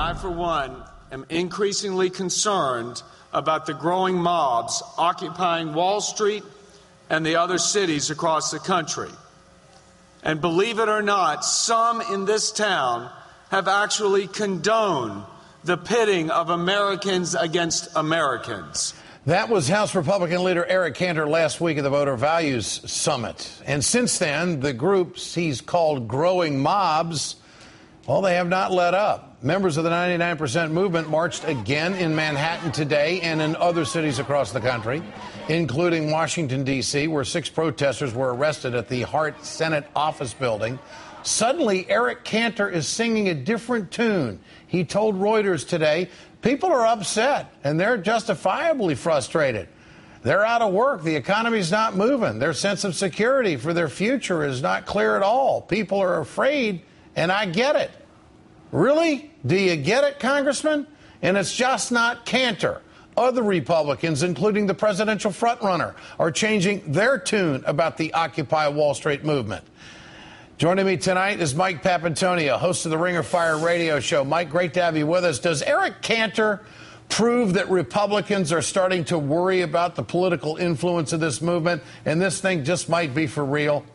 I, for one, am increasingly concerned about the growing mobs occupying Wall Street and the other cities across the country. And believe it or not, some in this town have actually condoned the pitting of Americans against Americans. That was House Republican leader Eric Cantor last week at the Voter Values Summit. And since then, the groups he's called growing mobs, well, they have not let up. Members of the 99% movement marched again in Manhattan today and in other cities across the country, including Washington, D.C., where 6 protesters were arrested at the Hart Senate office building. Suddenly, Eric Cantor is singing a different tune. He told Reuters today, people are upset, and they're justifiably frustrated. They're out of work. The economy's not moving. Their sense of security for their future is not clear at all. People are afraid, and I get it. Really? Do you get it, Congressman? And it's just not Cantor. Other Republicans, including the presidential frontrunner, are changing their tune about the Occupy Wall Street movement. Joining me tonight is Mike Papantonio, host of the Ring of Fire radio show. Mike, great to have you with us. Does Eric Cantor prove that Republicans are starting to worry about the political influence of this movement, and this thing just might be for real?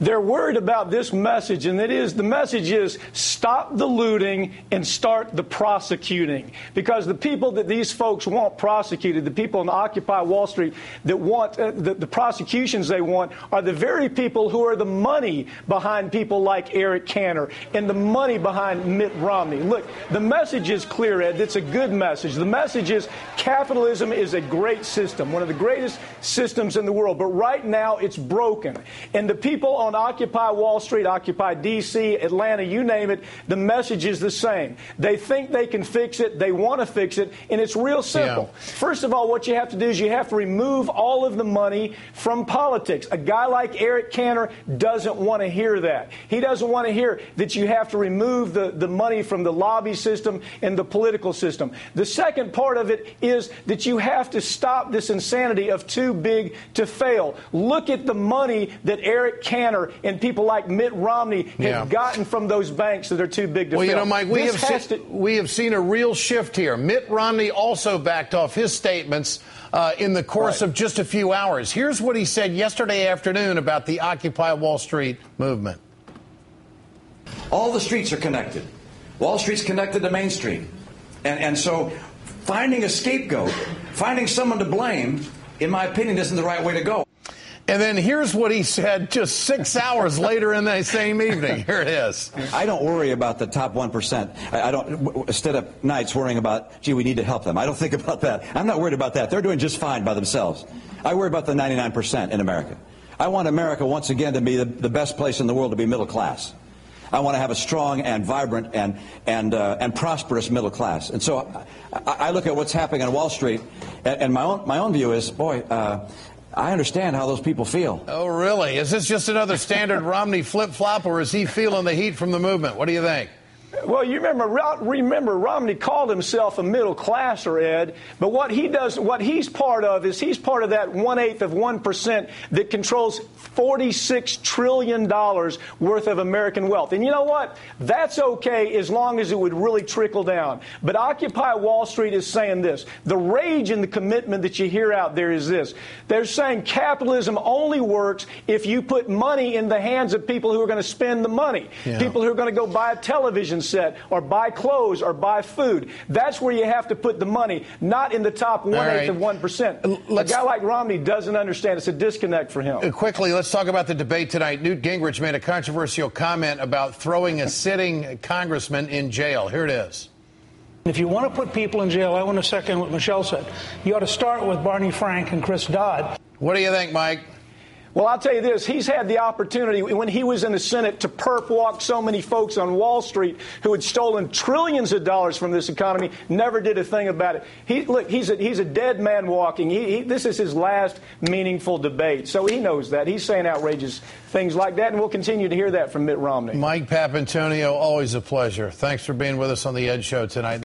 They're worried about this message, and the message is stop the looting and start the prosecuting. Because the people that these folks want prosecuted, the people in Occupy Wall Street that want the prosecutions they want, are the very people who are the money behind people like Eric Cantor and the money behind Mitt Romney. Look, the message is clear, Ed. It's a good message. The message is capitalism is a great system, one of the greatest systems in the world. But right now it's broken. And the people on Occupy Wall Street, Occupy D.C., Atlanta, you name it, the message is the same. They think they can fix it. They want to fix it. And it's real simple. Yeah. First of all, what you have to do is you have to remove all of the money from politics. A guy like Eric Cantor doesn't want to hear that. He doesn't want to hear that you have to remove the money from the lobby system and the political system. The second part of it is that you have to stop this insanity of too big to fail. Look at the money that Eric Cantor and people like Mitt Romney have gotten from those banks that are too big to fail. Well, you know, Mike, we have seen a real shift here. Mitt Romney also backed off his statements in the course of just a few hours. Here's what he said yesterday afternoon about the Occupy Wall Street movement. All the streets are connected. Wall Street's connected to Main Street. And so finding a scapegoat, finding someone to blame, in my opinion, isn't the right way to go. And then here's what he said just 6 hours later in the same evening. Here it is. I don't worry about the top 1%. I don't, instead of nights worrying about, gee, we need to help them. I don't think about that. I'm not worried about that. They're doing just fine by themselves. I worry about the 99% in America. I want America once again to be the best place in the world to be middle class. I want to have a strong and vibrant and prosperous middle class. And so I look at what's happening on Wall Street, and my own view is, boy, I understand how those people feel. Oh, really? Is this just another standard Romney flip-flop, or is he feeling the heat from the movement? What do you think? Well, you remember Romney called himself a middle classer, Ed. But what he does, what he's part of is he's part of that 1/8 of 1% that controls $46 trillion worth of American wealth. And you know what? That's okay as long as it would really trickle down. But Occupy Wall Street is saying this. The rage and the commitment that you hear out there is this. They're saying capitalism only works if you put money in the hands of people who are going to spend the money. Yeah. People who are going to go buy a television set or buy clothes or buy food. That's where you have to put the money, not in the top 1/8 of 1%. A guy like Romney doesn't understand. It's a disconnect for him. Quickly, let's talk about the debate tonight. Newt Gingrich made a controversial comment about throwing a sitting congressman in jail. Here it is. If you want to put people in jail, I want to second what Michelle said. You ought to start with Barney Frank and Chris Dodd. What do you think, Mike? Well, I'll tell you this. He's had the opportunity when he was in the Senate to perp walk so many folks on Wall Street who had stolen trillions of dollars from this economy, never did a thing about it. He's a dead man walking. This is his last meaningful debate. So he knows that. He's saying outrageous things like that, and we'll continue to hear that from Mitt Romney. Mike Papantonio, always a pleasure. Thanks for being with us on the Ed Show tonight.